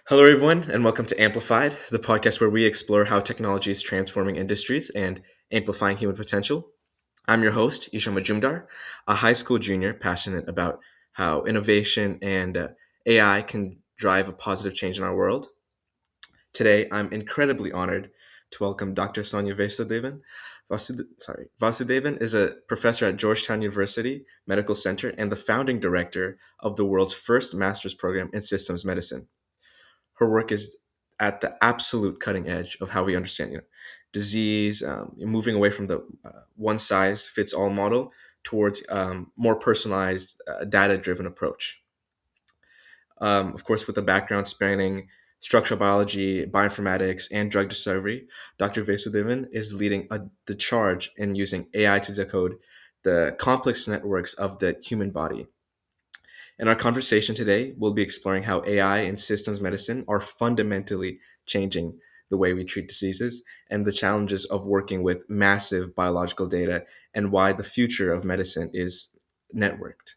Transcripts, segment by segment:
Hello, everyone, and welcome to Amplified, the podcast where we explore how technology is transforming industries and amplifying human potential. I'm your host, Isha Majumdar, a high school junior passionate about how innovation and AI can drive a positive change in our world. Today, I'm incredibly honored to welcome Dr. Sonia Vasudevan. Vasudevan is a professor at Georgetown University Medical Center and the founding director of the world's first master's program in systems medicine. Her work is at the absolute cutting edge of how we understand disease, moving away from the one size fits all model towards more personalized, data driven approach. Of course, with a background spanning structural biology, bioinformatics, and drug discovery, Dr. Vasudevan is leading the charge in using AI to decode the complex networks of the human body. In our conversation today, we'll be exploring how AI and systems medicine are fundamentally changing the way we treat diseases and the challenges of working with massive biological data and why the future of medicine is networked.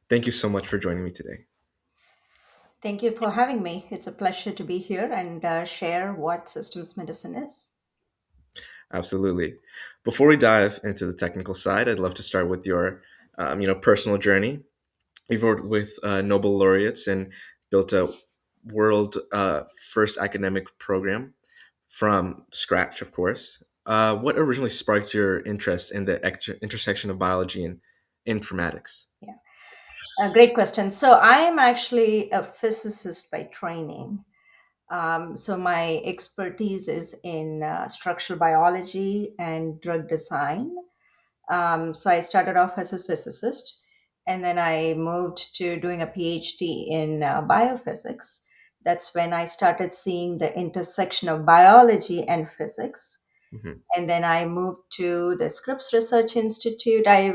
Thank you so much for joining me today. Thank you for having me. It's a pleasure to be here and share what systems medicine is. Absolutely. Before we dive into the technical side, I'd love to start with your, personal journey. You've worked with Nobel laureates and built a world first academic program from scratch, of course. What originally sparked your interest in the intersection of biology and informatics? Yeah, a great question. So, I am actually a physicist by training. So, my expertise is in structural biology and drug design. So, I started off as a physicist and then I moved to doing a PhD in biophysics. That's when I started seeing the intersection of biology and physics. Hmm. And then I moved to the Scripps Research Institute. I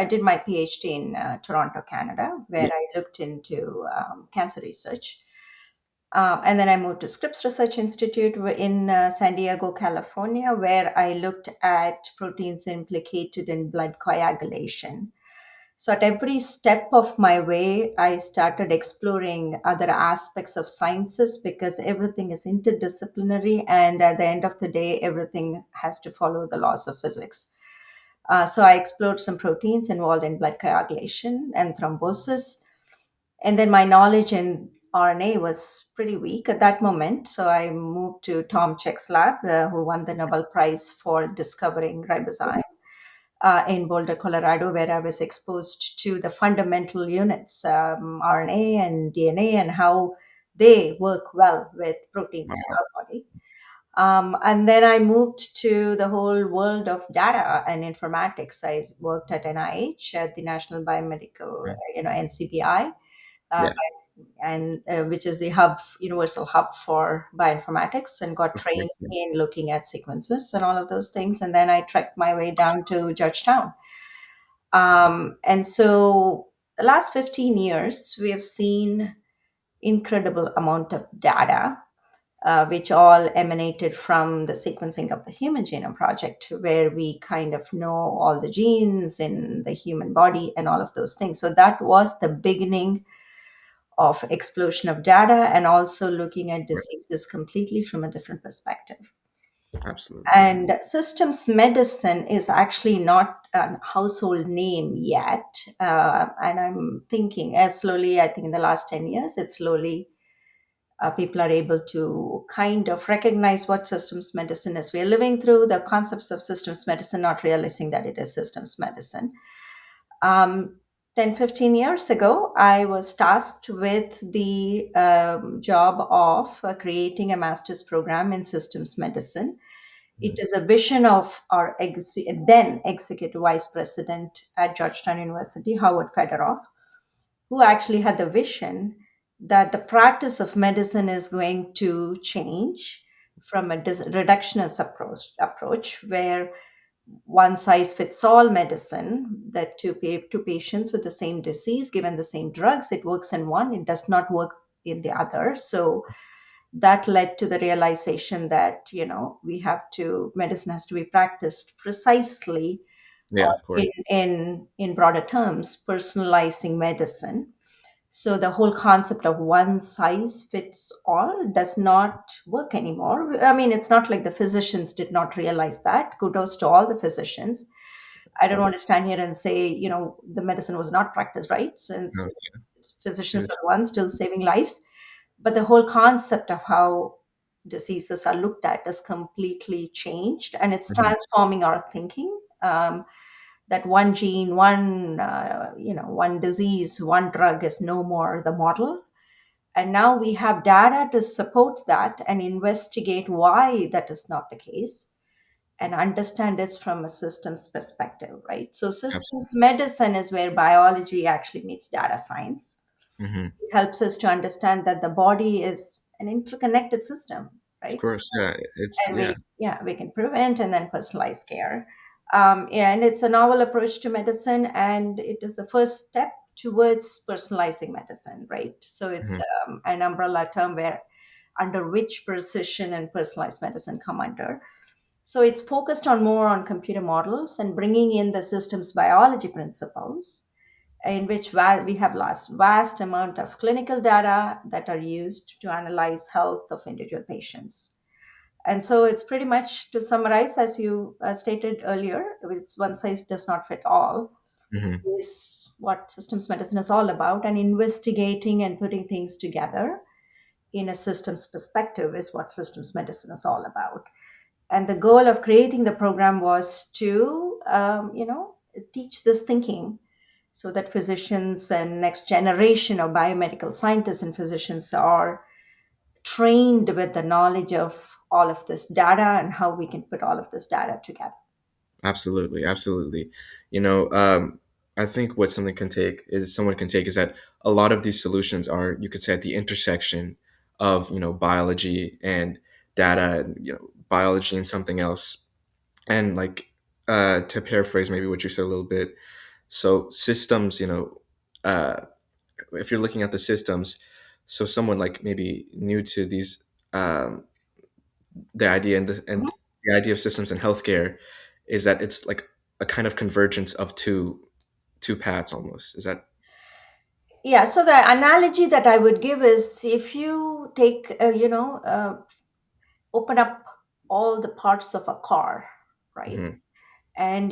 did my PhD in Toronto, Canada, where Yeah, I looked into cancer research. And then I moved to Scripps Research Institute in San Diego, California, where I looked at proteins implicated in blood coagulation. So, at every step of my way, I started exploring other aspects of sciences because everything is interdisciplinary, and at the end of the day, everything has to follow the laws of physics. So, I explored some proteins involved in blood coagulation and thrombosis. And then my knowledge in RNA was pretty weak at that moment. So, I moved to Tom Chick's lab, who won the Nobel Prize for discovering ribozyme in Boulder, Colorado, where I was exposed to the fundamental units, RNA and DNA, and how they work well with proteins in wow. our body. And then I moved to the whole world of data and informatics. I worked at NIH, at the National Biomedical, Mm. NCBI, uh, Yeah, and which is the hub, universal hub for bioinformatics, and got of trained course. Yeah. in looking at sequences and all of those things. And then I trekked my way down to Georgetown. And so the last 15 years, we have seen incredible amount of data, which all emanated from the sequencing of the Human Genome Project, where we kind of know all the genes in the human body and all of those things. So that was the beginning of explosion of data and also looking at Right. diseases completely from a different perspective. Absolutely. And systems medicine is actually not a household name yet. And I'm thinking as slowly, I think in the last 10 years, it's slowly people are able to kind of recognize what systems medicine is. We're living through the concepts of systems medicine, not realizing that it is systems medicine. Um, 10, 15 years ago, I was tasked with the job of creating a master's program in systems medicine. It Mhm. is a vision of our then executive vice president at Georgetown University, Howard Federoff, who actually had the vision that the practice of medicine is going to change from a reductionist approach where one size fits all medicine, that two patients with the same disease given the same drugs, it works in one, it does not work in the other. So that led to the realization that we have to medicine has to be practiced precisely, Yeah, of course. in broader terms, personalizing medicine. So the whole concept of one size fits all does not work anymore. I mean, it's not like the physicians did not realize that. Kudos to all the physicians. I don't want to stand here and say, the medicine was not practiced right, since No, physicians are yes. the ones still saving lives. But the whole concept of how diseases are looked at is completely changed, and it's Mhm. transforming our thinking. That one gene, one disease, one drug is no more the model. And now we have data to support that and investigate why that is not the case and understand it from a systems perspective, right? So, systems Absolutely. medicine is where biology actually meets data science. Hmm. It helps us to understand that the body is an interconnected system, Of right? course, yeah. It's And yeah. we can prevent and then personalize care. And it's a novel approach to medicine, and it is the first step towards personalizing medicine, right? So it's Hmm. an umbrella term where under which precision and personalized medicine come under. So it's focused on more on computer models and bringing in the systems biology principles, in which we have lost vast amount of clinical data that are used to analyze health of individual patients. And so it's pretty much, to summarize, as you stated earlier, it's one size does not fit all, Hmm. is what systems medicine is all about. And investigating and putting things together in a systems perspective is what systems medicine is all about. And the goal of creating the program was to, teach this thinking so that physicians and next generation of biomedical scientists and physicians are trained with the knowledge of all of this data and how we can put all of this data together. Absolutely, absolutely. You know, I think what someone can take is that a lot of these solutions are, you could say, at the intersection of biology and data, and biology and something else. And like to paraphrase maybe what you said a little bit, so systems, uh, if you're looking at the systems, so someone like maybe new to these, um, the idea and the idea of systems in healthcare is that it's like a kind of convergence of two paths almost. Is that? Yeah, so the analogy that I would give is, if you take, open up all the parts of a car, right? Mhm. And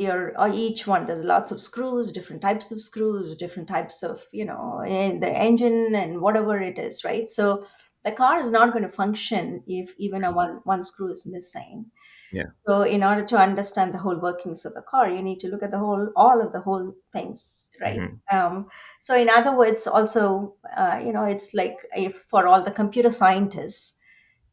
each one, there's lots of screws, different types of screws, different types of, in the engine and whatever it is, right? So the car is not going to function if even one screw is missing. Yeah. So in order to understand the whole workings of the car, you need to look at all of the whole things, right? Hmm. So in other words, also, it's like, if for all the computer scientists,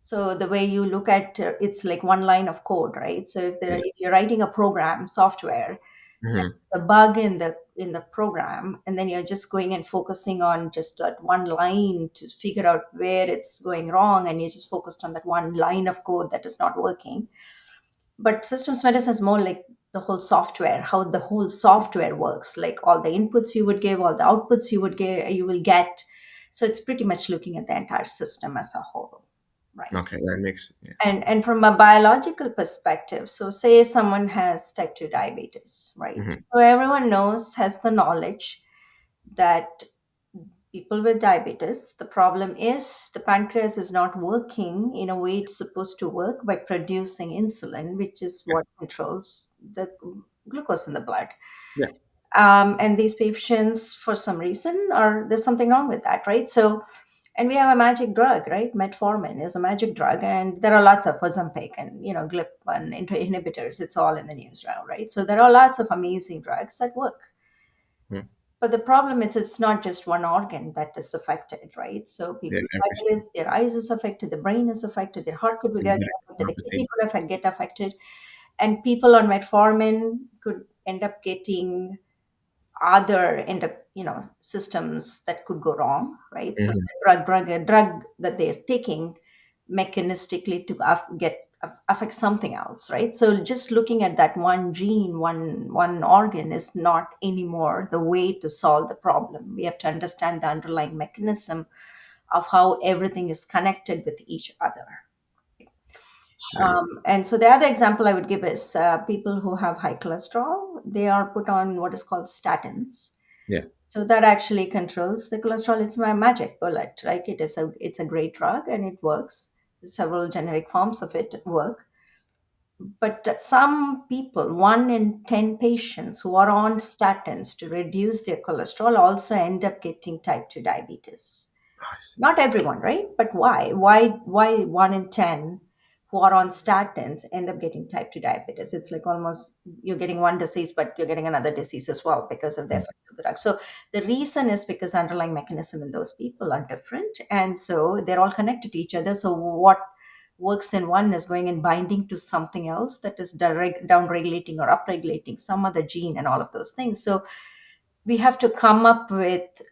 so the way you look at, it's like one line of code, right? So Yeah. if you're writing a program software, Hmm. a bug in the program, and then you're just going and focusing on just that one line to figure out where it's going wrong, and you're just focused on that one line of code that is not working. But systems medicine is more like the whole software, how the whole software works, like all the inputs you would give, all the outputs you will get. So it's pretty much looking at the entire system as a whole, right? Okay, that makes yeah. And from a biological perspective, so say someone has type 2 diabetes, right? Hmm. So everyone has the knowledge that people with diabetes, the problem is the pancreas is not working in a way it's supposed to work by producing insulin, which is Yeah. what controls the glucose in the blood. Yeah. And these patients, for some reason, are there's something wrong with that, right? So, and we have a magic drug, right? Metformin is a magic drug, and there are lots of Ozempic and GLP-1 inhibitors. It's all in the news now, right? So there are lots of amazing drugs that work. Hmm. But the problem is, it's not just one organ that is affected, right? So Yeah. people with Everything. diabetes, their eyes is affected, their brain is affected, their heart could be And getting affected, the kidney neuropathy. could get affected, and people on metformin could end up getting other systems that could go wrong, right? So Mhm. the drug that they're taking mechanistically to affect something else, right? So just looking at that one gene, one organ is not anymore the way to solve the problem. We have to understand the underlying mechanism of how everything is connected with each other. Yeah. And so the other example I would give is, people who have high cholesterol, they are put on what is called statins. Yeah. So that actually controls the cholesterol. It's my magic bullet, right? It's a great drug and it works. Several generic forms of it work. But some people, 1 in 10 patients who are on statins to reduce their cholesterol, also end up getting type 2 diabetes. I see. Not everyone, right? But why 1 in 10 who are on statins end up getting type 2 diabetes? It's like almost you're getting one disease, but you're getting another disease as well because of the Mm. effects of the drug. So the reason is because underlying mechanism in those people are different, and so they're all connected to each other. So what works in one is going and binding to something else that is direct down regulating or upregulating some other gene and all of those things. So we have to come up with,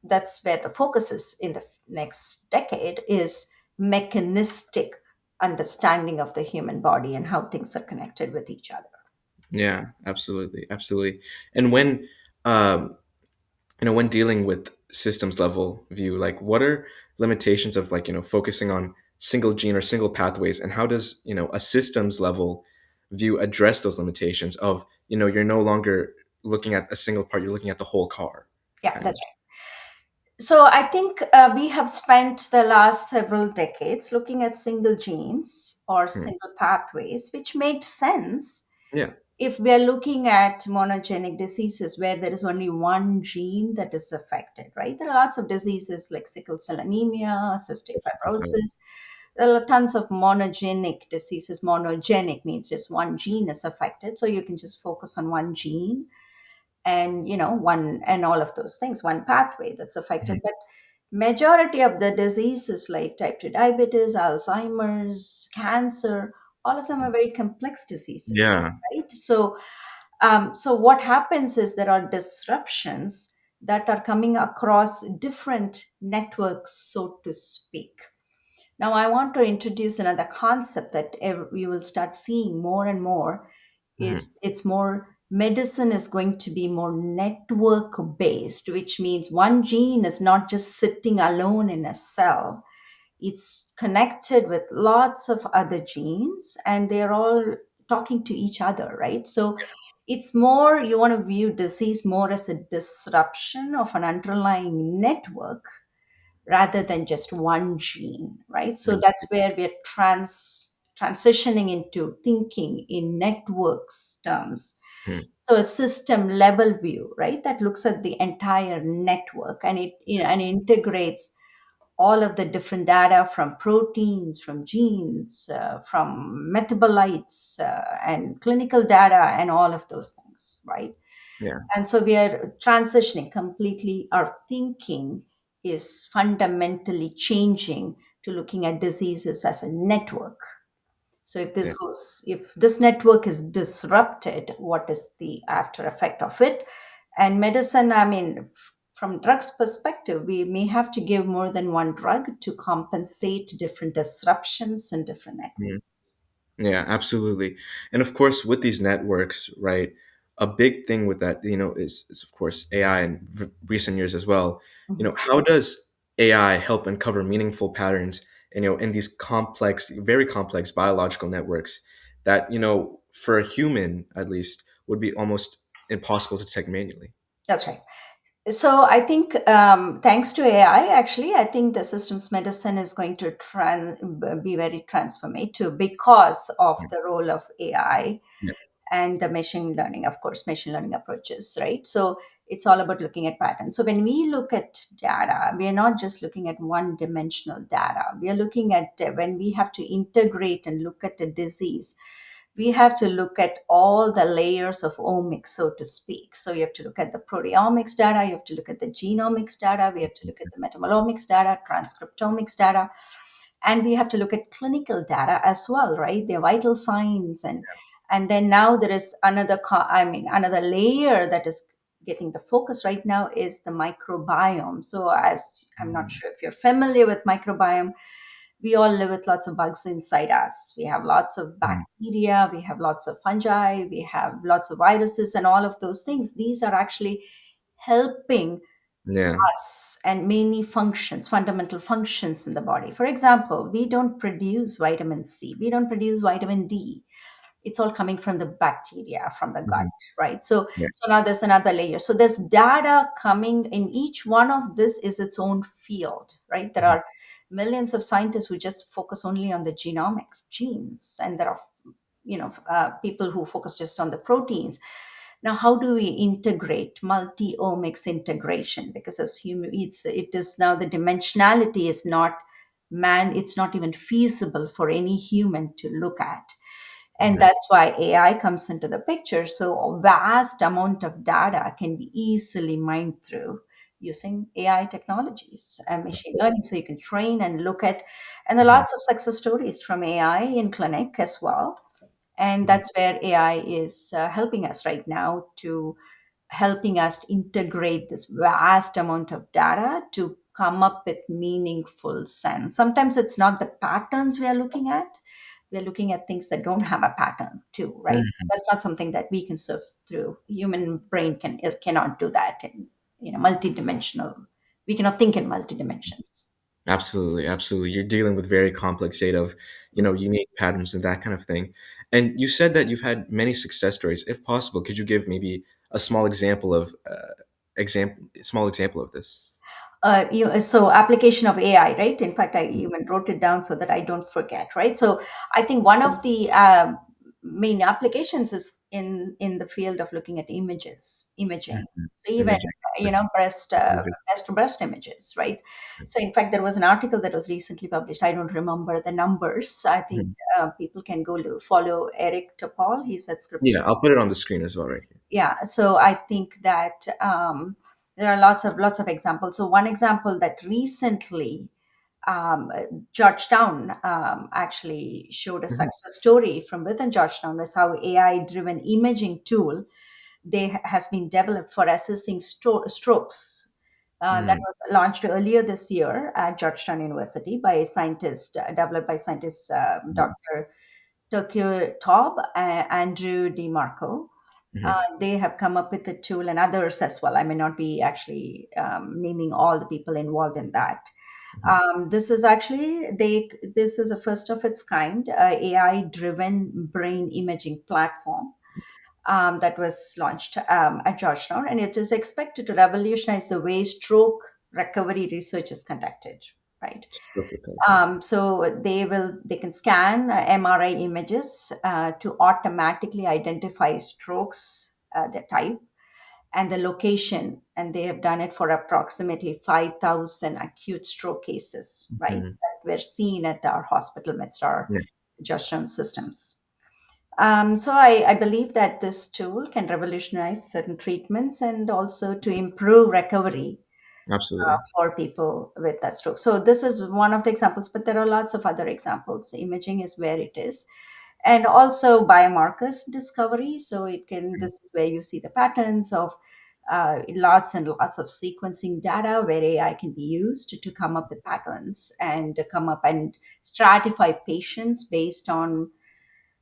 that's where the focus is in the next decade, is mechanistic understanding of the human body and how things are connected with each other. Yeah, absolutely, absolutely. And when um, when dealing with systems level view, like what are limitations of like focusing on single gene or single pathways, and how does a systems level view address those limitations of you're no longer looking at a single part, you're looking at the whole car, Yeah, kind of. that's right. So I think we have spent the last several decades looking at single genes or Hmm. single pathways, which made sense Yeah. if we are looking at monogenic diseases where there is only one gene that is affected, right? There are lots of diseases like sickle cell anemia, cystic So, fibrosis. There are tons of monogenic diseases. Monogenic means just one gene is affected. So you can just focus on one gene and, one and all of those things, one pathway that's affected. mhm. But majority of the diseases like type 2 diabetes, Alzheimer's, cancer, all of them are very complex diseases, Yeah. right? So what happens is there are disruptions that are coming across different networks, so to speak. Now, I want to introduce another concept that you will start seeing more and more. Mhm. Is it's more medicine is going to be more network based, which means one gene is not just sitting alone in a cell. It's connected with lots of other genes and they're all talking to each other, right? So it's more, you want to view disease more as a disruption of an underlying network rather than just one gene, right? So that's where we're transitioning into thinking in networks terms. Mhm. So a system level view, right, that looks at the entire network and and integrates all of the different data from proteins, from genes, from metabolites, and clinical data, and all of those things, right? Yeah. And so we are transitioning completely. Our thinking is fundamentally changing to looking at diseases as a network. So Yeah. if this network is disrupted, what is the after effect of it? And medicine, I mean, from drugs perspective, we may have to give more than one drug to compensate different disruptions in different Mhm. networks. Yeah, absolutely. And of course, with these networks, right, a big thing with that, is of course AI in recent years as well. Mhm. How does AI help uncover meaningful patterns, in these complex, very complex biological networks that, for a human at least, would be almost impossible to detect manually? That's right. So I think thanks to AI, actually, I think the systems medicine is going to be very transformative because of Yeah. the role of AI Yeah. and the machine learning, of course, machine learning approaches, right? So it's all about looking at patterns. So when we look at data, we are not just looking at one dimensional data. We are looking at when we have to integrate and look at a disease, we have to look at all the layers of omics, so to speak. So you have to look at the proteomics data, you have to look at the genomics data, we have to look at the metabolomics data, transcriptomics data, and we have to look at clinical data as well, right? Their vital signs, and then now there is another layer that is getting the focus right now is the microbiome. So as I'm not Mhm. sure if you're familiar with microbiome, we all live with lots of bugs inside us. We have lots of Mhm. bacteria, we have lots of fungi, we have lots of viruses, and all of those things. These are actually helping Yeah. us and many functions, fundamental functions in the body. For example, we don't produce vitamin C, we don't produce vitamin D. it's all coming from the bacteria, from the gut, Mhm. right? So Yeah. so now there's another layer. So there's data coming in. Each one of this is its own field, right? There Mhm. are millions of scientists who just focus only on the genomics, genes, and there are people who focus just on the proteins. Now, how do we integrate multi-omics integration? Because as human, it is now the dimensionality is not man. It's not even feasible for any human to look at, and Mhm. that's why AI comes into the picture. So a vast amount of data can be easily mined through using AI technologies and machine learning. So you can train and look at, and there are Mhm. lots of success stories from AI in clinic as well. And Mhm. that's where AI is helping us right now, to helping us integrate this vast amount of data to come up with meaningful sense. Sometimes it's not the patterns we are looking at. We're looking at things that don't have a pattern too, right? Mhm. That's not something that we can surf through. Human brain cannot do that in multidimensional. We cannot think in multi dimensions. Absolutely, absolutely. You're dealing with very complex data of, unique patterns and that kind of thing. And you said that you've had many success stories. If possible, could you give maybe a small example of small example of this? So application of AI, right? In fact, I Mhm. even wrote it down so that I don't forget, right? So I think one of the main applications is in the field of looking at imaging. Mhm. So even Imaging. That's images. breast images, right? So in fact, there was an article that was recently published. I don't remember the numbers. I think Mhm. people can go to follow Eric Topol. He's at Yeah, Scripps. I'll put it on the screen as well right here. Yeah, so I think that there are lots of examples. So one example that recently um, Georgetown actually showed a Mhm. success story from within Georgetown, is how AI driven imaging tool has been developed for assessing strokes. That Mhm. was launched earlier this year at Georgetown University by a scientist, developed by scientist Mhm. Dr. Turkey Taub, Andrew DeMarco. Mhm. They have come up with a tool, and others as well. I may not be actually naming all the people involved in that. Mhm. This is actually this is a first of its kind AI driven brain imaging platform that was launched at Georgetown, and it is expected to revolutionize the way stroke recovery research is conducted. Right. Stroke recovery. So they can scan MRI images to automatically identify strokes, the type and the location, and they have done it for approximately 5,000 acute stroke cases, right? Mhm. That were seen at our hospital, MedStar, Yeah, Georgetown systems. So I believe that this tool can revolutionize certain treatments and also to improve recovery absolutely. for people with that stroke. So this is one of the examples, but there are lots of other examples. Imaging is where it is. And also biomarkers discovery. So this is where you see the patterns of lots and lots of sequencing data where AI can be used to come up with patterns and to come up and stratify patients based on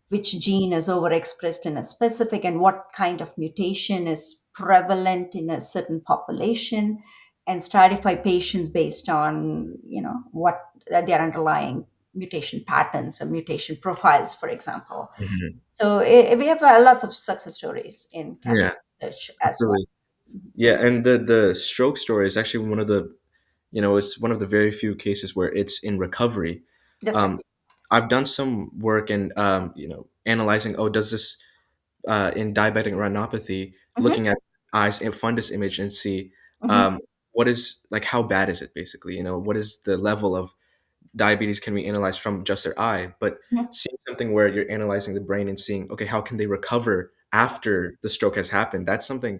which gene is overexpressed in a specific and what kind of mutation is prevalent in a certain population, and stratify patients based on what their underlying mutation patterns or mutation profiles, for example. Mhm. So we have lots of success stories in cancer Yeah, research as well. absolutely. Yeah, and the stroke story is actually one of the, it's one of the very few cases where it's in recovery. That's right. Um, I've done some work in, analyzing, oh, does this in diabetic retinopathy, Hmm. looking at eyes and fundus image and see Hmm. um, what is like how bad is it basically? What is the level of diabetes can we analyze from just their eye, but seeing something where you're analyzing the brain and seeing, okay, how can they recover after the stroke has happened? That's something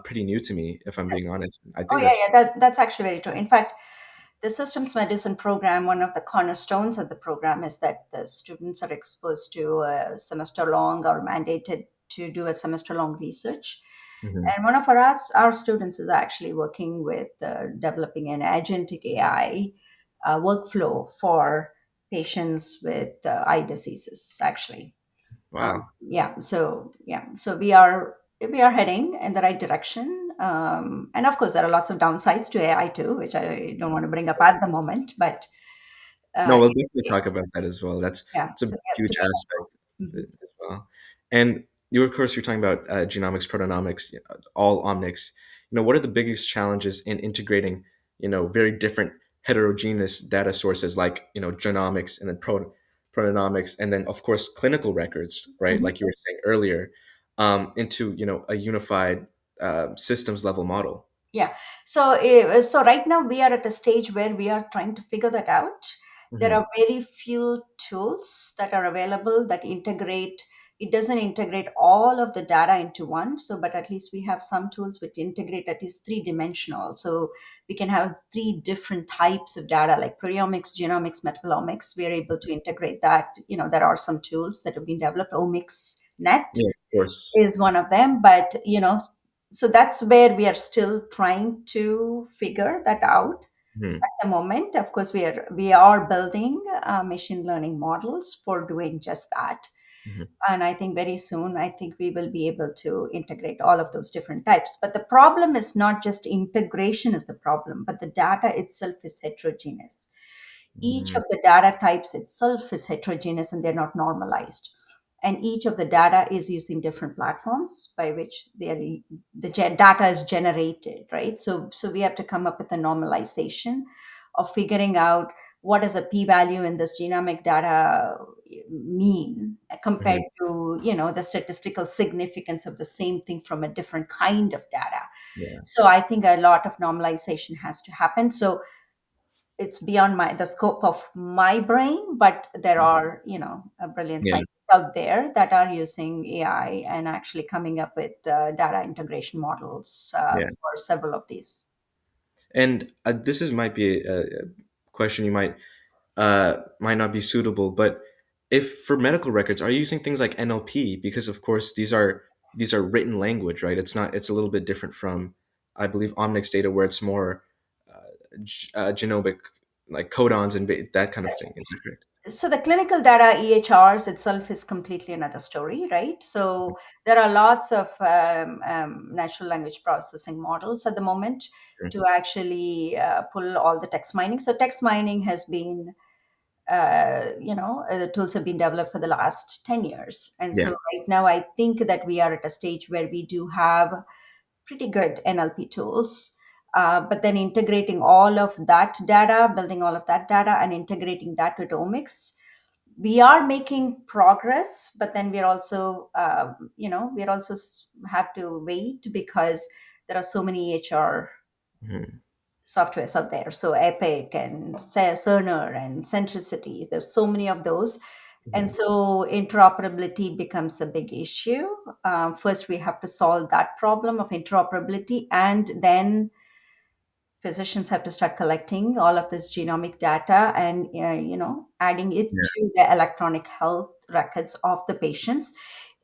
pretty new to me, if I'm being honest. I Oh think yeah, that's yeah. That's actually very true. In fact, the systems medicine program, one of the cornerstones of the program is that the students are exposed to a semester long or mandated to do a semester long research. Mhm. And one of our students is actually working with developing an agentic AI workflow for patients with eye diseases, actually. Wow. So we are heading in the right direction, and of course there are lots of downsides to AI too, which I don't want to bring up at the moment, but No, uh, we'll it- definitely it- talk about that as well. That's yeah, it's a so we have to huge be aspect of mindful. it. well. And you, of course, you're talking about genomics, proteomics, all omics. What are the biggest challenges in integrating, very different heterogeneous data sources like, genomics and then proteomics, and then of course clinical records, right? Mhm. Like you were saying earlier, into, a unified systems level model. Yeah. So, so right now we are at a stage where we are trying to figure that out. There Hmm. are very few tools that are available that integrate. It doesn't integrate all of the data into one. So, but at least we have some tools which integrate at least three dimensional. So we can have three different types of data like proteomics, genomics, metabolomics. We are able to integrate that. There are some tools that have been developed. Omics Net Yeah, of course. is one of them, but so that's where we are still trying to figure that out Hmm. at the moment. Of course, we are building machine learning models for doing just that, Hmm. and I think very soon, I think we will be able to integrate all of those different types. But the problem is not just integration is the problem, but the data itself is heterogeneous. Each Hmm. of the data types itself is heterogeneous and they're not normalized. And each of the data is using different platforms by which data is generated, right? So we have to come up with a normalization of figuring out what does a p-value in this genomic data mean compared Hmm. to the statistical significance of the same thing from a different kind of data. Yeah. So I think a lot of normalization has to happen. So it's beyond the scope of my brain, but there are brilliant Yeah. scientists out there that are using AI and actually coming up with data integration models Yeah. for several of these. And this is might be a question you might not be suitable, but if for medical records, are you using things like NLP? Because of course these are written language, right? It's not. It's a little bit different from, I believe, Omnics data, where it's more genomic, like codons and that kind of thing. Is that correct? So the clinical data EHRs itself is completely another story, right? So there are lots of natural language processing models at the moment Sure. to actually pull all the text mining. So text mining has been the tools have been developed for the last 10 years. And so Yeah. right now, I think that we are at a stage where we do have pretty good NLP tools. But then integrating all of that data, building all of that data, and integrating that with omics, we are making progress. But then we're also, have to wait because there are so many EHR Mhm. softwares out there. So Epic and Cerner and Centricity, there's so many of those. And Mhm. so interoperability becomes a big issue. First, we have to solve that problem of interoperability, and then physicians have to start collecting all of this genomic data and adding it Yeah. to the electronic health records of the patients.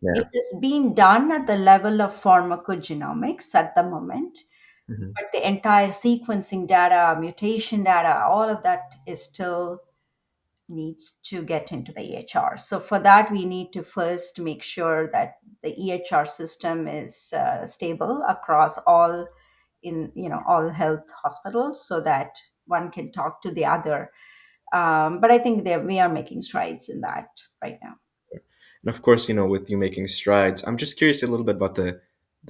Yeah. It is being done at the level of pharmacogenomics at the moment, Mhm. but the entire sequencing data, mutation data, all of that is still needs to get into the EHR. So for that, we need to first make sure that the EHR system is stable across all health hospitals, so that one can talk to the other. But I think that we are making strides in that right now. And of course, with you making strides, I'm just curious a little bit about the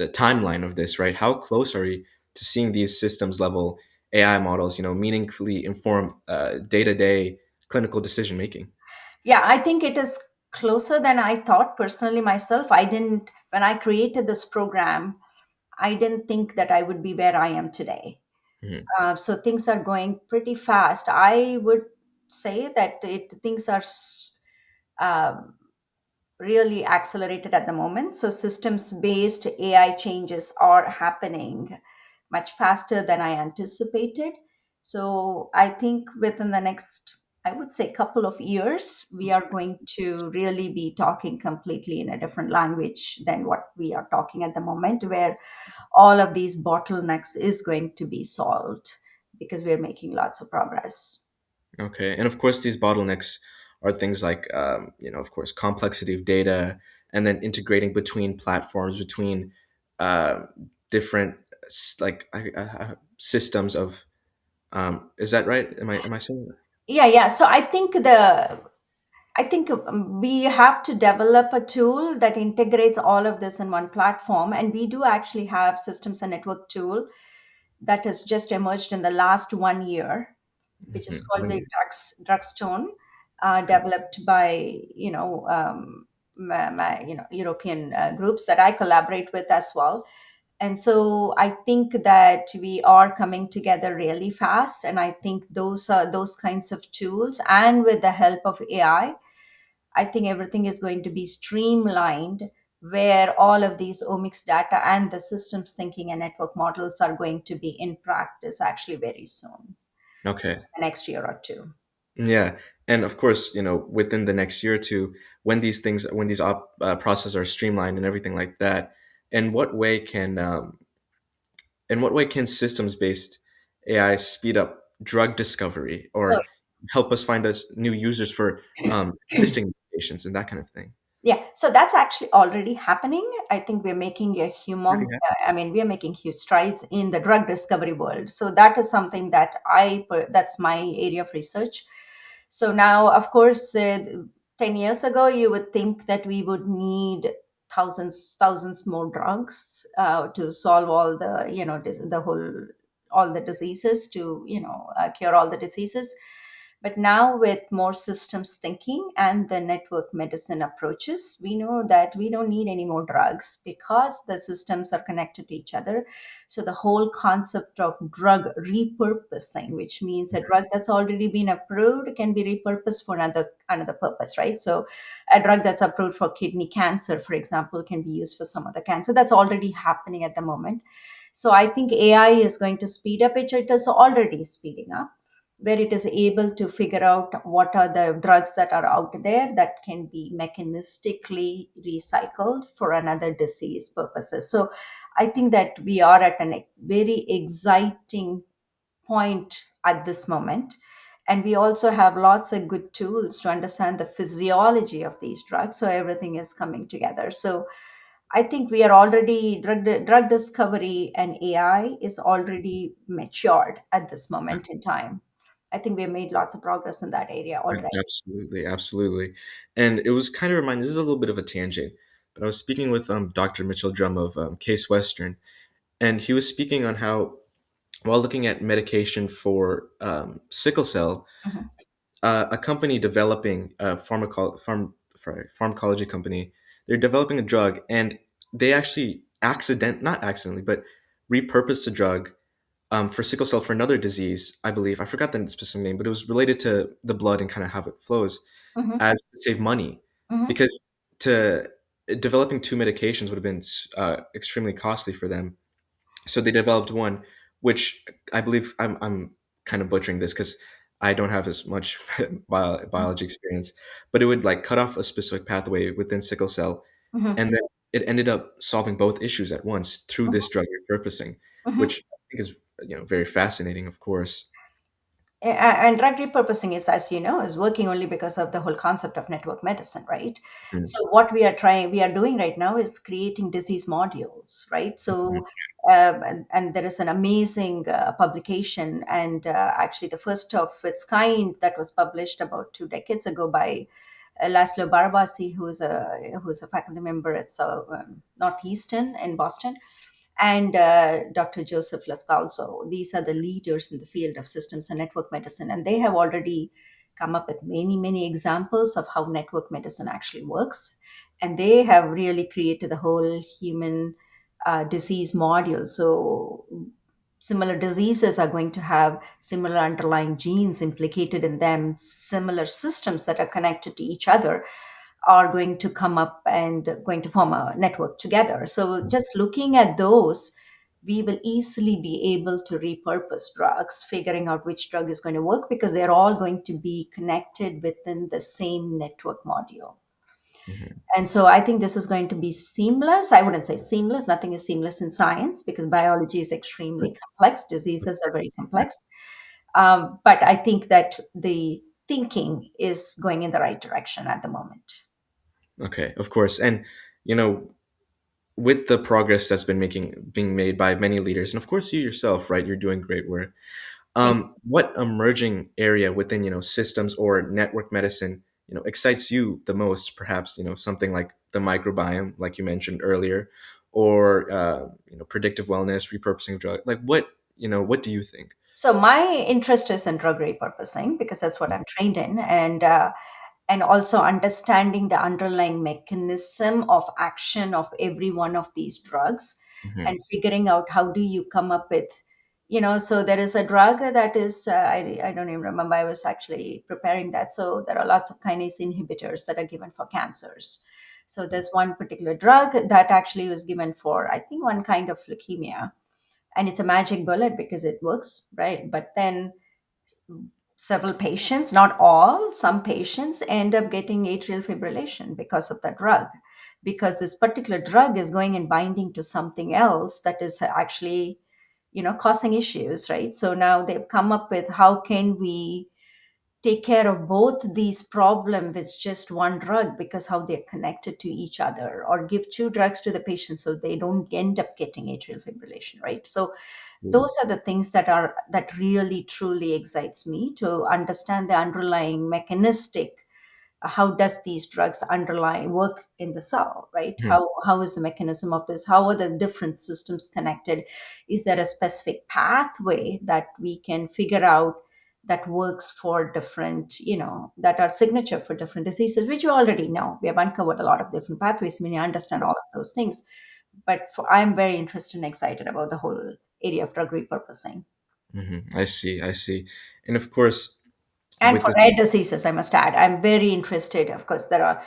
timeline of this, right? How close are we to seeing these systems level AI models, meaningfully inform day to day clinical decision making? Yeah, I think it is closer than I thought personally myself. I didn't, when I created this program, I didn't think that I would be where I am today. Hmm. So things are going pretty fast. I would say that things are um, really accelerated at the moment. So systems based AI changes are happening much faster than I anticipated. So I think within the next, I would say, couple of years, we are going to really be talking completely in a different language than what we are talking at the moment, where all of these bottlenecks is going to be solved because we're making lots of progress. Okay. And of course, these bottlenecks are things like, of course, complexity of data, and then integrating between platforms, between uh, different systems of. Is that right? Am I saying that? Yeah, yeah. So I think the I think we have to develop a tool that integrates all of this in one platform. And we do actually have systems and network tool that has just emerged in the last 1 year, which is called the When Drugstone, okay. developed by European groups that I collaborate with as well. And so I think that we are coming together really fast, and I think those are those kinds of tools, and with the help of AI, I think everything is going to be streamlined, where all of these omics data and the systems thinking and network models are going to be in practice actually very soon, Okay. the next year or two. Yeah, and of course, within the next year or two, when these processes are streamlined and everything like that, in what way can systems-based AI speed up drug discovery or help us find us new users for existing patients and that kind of thing? Yeah, so that's actually already happening. I think we're making Already I mean, we are making huge strides in the drug discovery world. So that is something that that's my area of research. So now, of course, 10 years ago, you would think that we would need thousands more drugs to solve all the, all the diseases, to, cure all the diseases. But now, with more systems thinking and the network medicine approaches, we know that we don't need any more drugs because the systems are connected to each other. So, the whole concept of drug repurposing, which means a drug that's already been approved can be repurposed for another purpose, right? So, a drug that's approved for kidney cancer, for example, can be used for some other cancer. That's already happening at the moment. So, I think AI is going to speed up it. It is already speeding up, where it is able to figure out what are the drugs that are out there that can be mechanistically recycled for another disease purposes. So I think that we are at a very exciting point at this moment. And we also have lots of good tools to understand the physiology of these drugs. So everything is coming together. So I think we are already, drug discovery and AI is already matured at this moment in time. I think we have made lots of progress in that area already. Absolutely, absolutely. And it was kind of reminding, this is a little bit of a tangent, but I was speaking with Dr. Mitchell Drum of Case Western, and he was speaking on how, while looking at medication for sickle cell, Mhm, a company developing a pharmacology company, they're developing a drug, and they actually not accidentally, but repurposed the drug for sickle cell for another disease, I believe. I forgot the specific name, but it was related to the blood and kind of how it flows mhm, as to save money, mhm, because to developing two medications would have been extremely costly for them. So they developed one, which I believe I'm kind of butchering this because I don't have as much biology experience, but it would like cut off a specific pathway within sickle cell, mhm, and then it ended up solving both issues at once through this drug repurposing, mhm. which I think is very fascinating, of course. And drug repurposing is, as you know, is working only because of the whole concept of network medicine, right? Mm, So what we are doing right now is creating disease modules, right? mhm, So and there is an amazing publication, and actually the first of its kind that was published about 2 decades ago by Laszlo Barbasi, who's a faculty member at Northeastern in Boston, and Dr. Joseph Lascalzo. These are the leaders in the field of systems and network medicine, and they have already come up with many examples of how network medicine actually works. And they have really created the whole human disease module. So similar diseases are going to have similar underlying genes implicated in them, similar systems that are connected to each other are going to come up and going to form a network together. So just looking at those, we will easily be able to repurpose drugs, figuring out which drug is going to work because they're all going to be connected within the same network module. mhm. And so I think this is going to be seamless. I wouldn't say seamless. Nothing is seamless in science because biology is extremely complex. Diseases are very complex. But I think that the thinking is going in the right direction at the moment. Okay, of course, and you know, with the progress that's being made by many leaders, and of course you yourself, right? You're doing great work. Thank What emerging area within systems or network medicine excites you the most? Perhaps something like the microbiome, like you mentioned earlier, or predictive wellness, repurposing of drug. Like what do you think? So my interest is in drug repurposing because that's what I'm trained in, and also understanding the underlying mechanism of action of every one of these drugs, Hmm. and figuring out how do you come up with, so there is a drug that is, I don't even remember, I was actually preparing that. So there are lots of kinase inhibitors that are given for cancers. So there's one particular drug that actually was given for, I think, one kind of leukemia, and it's a magic bullet because it works, right? But then several patients, not all, some patients end up getting atrial fibrillation because of that drug, because this particular drug is going and binding to something else that is actually, causing issues, right? So now they've come up with how can we take care of both these problems with just one drug, because how they're connected to each other, or give two drugs to the patient so they don't end up getting atrial fibrillation, right? So those are the things that really truly excites me, to understand the underlying mechanistic, how does these drugs underlying work in the cell, right? Hmm. How is the mechanism of this, how are the different systems connected, is there a specific pathway that we can figure out that works for different, that are signature for different diseases, which we already know. We have uncovered a lot of different pathways, we understand all of those things. But I'm very interested and excited about the whole area of drug repurposing. I see, I see. And of course, And with for this. rare diseases, I must add, I'm very interested. Of course, there are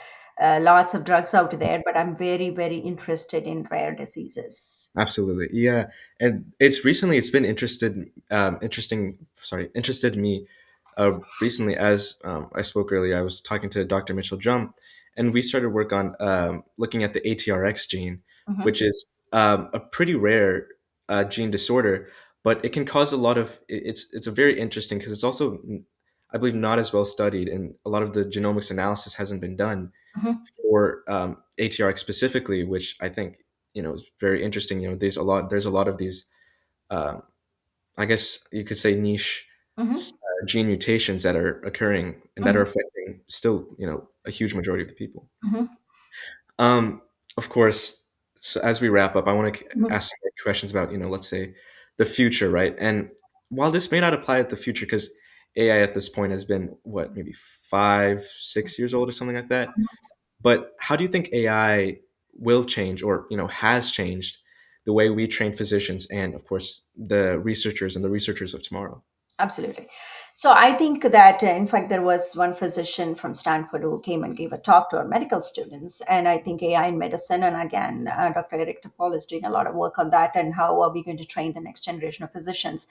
lots of drugs out there, but I'm very, very interested in rare diseases. Absolutely. Yeah. And it's been interested me recently. As I spoke earlier, I was talking to Dr. Mitchell Drum, and we started work on looking at the ATRX gene, Mhm, which is a pretty rare gene disorder, but it can cause a lot of, it's a very interesting because it's also, I believe, not as well studied, and a lot of the genomics analysis hasn't been done mhm, for ATRX specifically, which I think is very interesting. There's a lot of these, um, I guess you could say, niche mhm, gene mutations that are occurring and that are mhm, affecting still a huge majority of the people. mhm, Um, of course, so as we wrap up, I want to mhm, ask some more questions about let's say the future, right? And while this may not apply at the future, because AI at this point has been what, maybe 5, 6 years old or something like that. But how do you think AI will change, or has changed, the way we train physicians and, of course, the researchers of tomorrow? Absolutely. So I think that, in fact, there was one physician from Stanford who came and gave a talk to our medical students. And I think AI in medicine, and again, Dr. Eric Topol is doing a lot of work on that, and how are we going to train the next generation of physicians.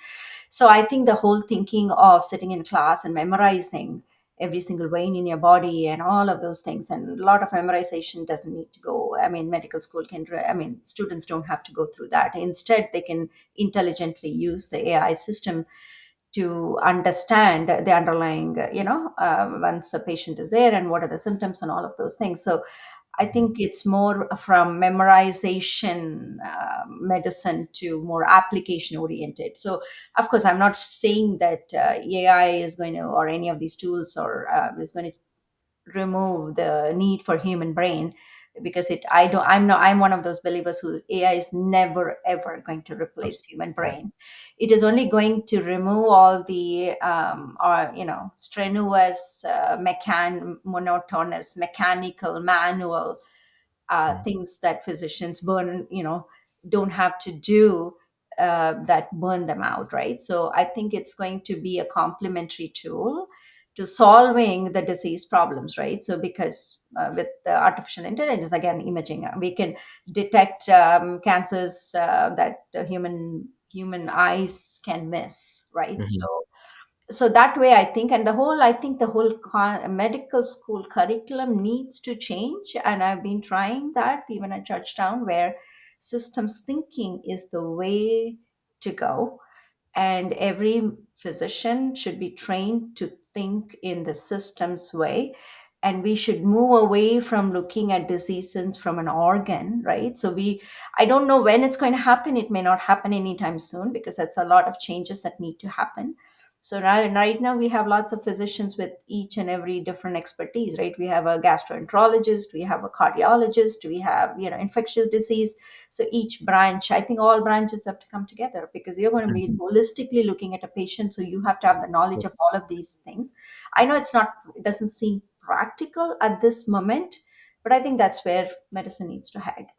So I think the whole thinking of sitting in class and memorizing every single vein in your body and all of those things, and a lot of memorization doesn't need to go. I mean, medical school can, I mean, students don't have to go through that. Instead, they can intelligently use the AI system to understand the underlying, once a patient is there, and what are the symptoms and all of those things. So I think it's more from memorization medicine to more application oriented. So, of course, I'm not saying that AI is going to, or any of these tools, or is going to remove the need for human brain, because I'm one of those believers who AI is never ever going to replace human Yeah. brain. It is only going to remove all the or strenuous, monotonous, mechanical, manual things that physicians burn, don't have to do, that burn them out, right? So I think it's going to be a complementary tool to solving the disease problems, right? So because with the artificial intelligence, again, imaging, we can detect cancers that human eyes can miss, right? Mhm. So that way, I think, and the whole medical school curriculum needs to change, and I've been trying that even at Georgetown, where systems thinking is the way to go, and every physician should be trained to think in the systems way, and we should move away from looking at diseases from an organ, right? So I don't know when it's going to happen. It may not happen anytime soon, because that's a lot of changes that need to happen. So right now we have lots of physicians with each and every different expertise, right? We have a gastroenterologist, we have a cardiologist, we have, infectious disease. So each branch, I think all branches have to come together because you're going to be Mhm. holistically looking at a patient. So you have to have the knowledge of all of these things. I know it doesn't seem practical at this moment, but I think that's where medicine needs to head.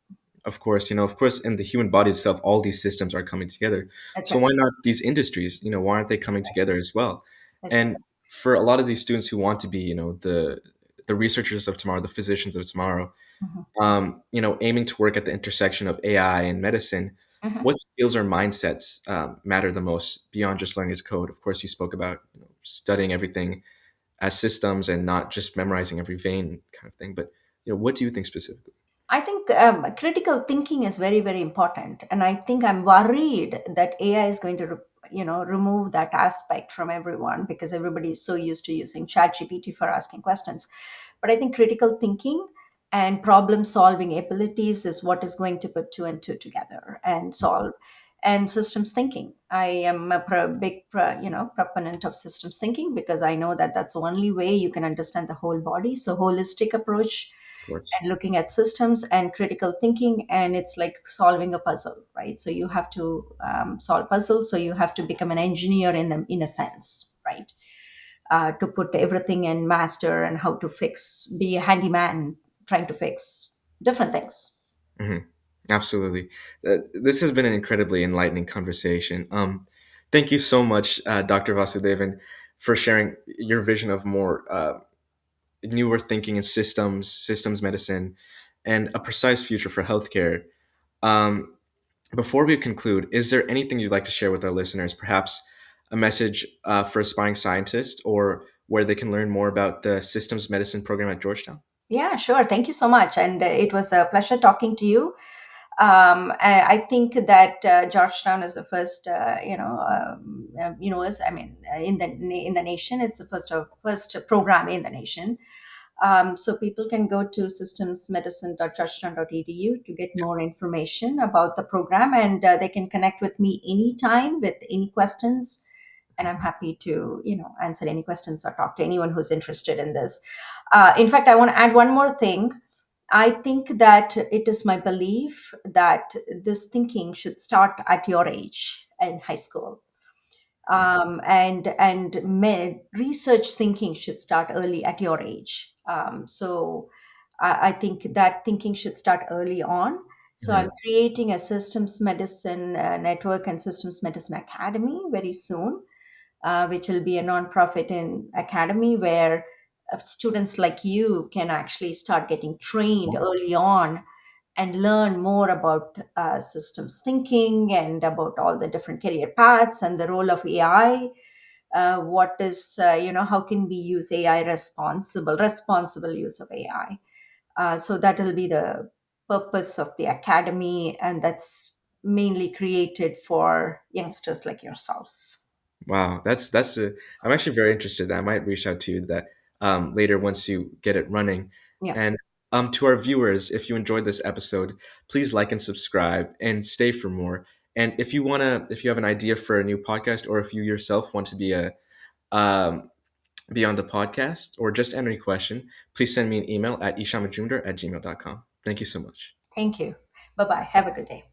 Of course, of course, in the human body itself, all these systems are coming together. That's So right. why not these industries? Why aren't they coming together as well? That's right. And for a lot of these students who want to be, the researchers of tomorrow, the physicians of tomorrow, Mhm. aiming to work at the intersection of AI and medicine, Mhm. what skills or mindsets matter the most beyond just learning as code? Of course, you spoke about studying everything as systems and not just memorizing every vein kind of thing. But what do you think specifically? I think critical thinking is very, very important, and I think I'm worried that AI is going to, remove that aspect from everyone because everybody is so used to using ChatGPT for asking questions. But I think critical thinking and problem solving abilities is what is going to put two and two together and solve. And systems thinking. I am a proponent of systems thinking because I know that that's the only way you can understand the whole body. So holistic approach Of course. and looking at systems and critical thinking, and it's like solving a puzzle, right? So you have to solve puzzles, so you have to become an engineer in a sense, right? To put everything and master and how to fix, be a handyman trying to fix different things. Hmm. Absolutely. This has been an incredibly enlightening conversation. Thank you so much, Dr. Vasudevan, for sharing your vision of more newer thinking in systems medicine, and a precise future for healthcare. Um, Before we conclude, is there anything you'd like to share with our listeners? Perhaps a message for aspiring scientists, or where they can learn more about the systems medicine program at Georgetown? Yeah, sure. Thank you so much. And it was a pleasure talking to you. I think that Georgetown is the first, university. I mean, in the nation, it's the first program in the nation. So people can go to systemsmedicine.georgetown.edu to get more information about the program, and they can connect with me anytime with any questions. And I'm happy to, answer any questions or talk to anyone who's interested in this. In fact, I want to add one more thing. I think that it is my belief that this thinking should start at your age in high school, and research thinking should start early at your age. So I think that thinking should start early on. So I'm Mhm. creating a systems medicine network and systems medicine academy very soon, which will be a nonprofit in academy where students like you can actually start getting trained early on and learn more about systems thinking and about all the different career paths and the role of AI. What is, how can we use AI responsible use of AI? So that will be the purpose of the academy, and that's mainly created for youngsters like yourself. Wow, that's a. I'm actually very interested. I might reach out to you that later once you get it running. Yeah. And to our viewers, if you enjoyed this episode, please like and subscribe and stay for more. And if you have an idea for a new podcast, or if you yourself want to um, be on the podcast, or just any question, please send me an email at ishamajumdar@gmail.com. Thank you so much. Thank you. Bye bye. Have a good day.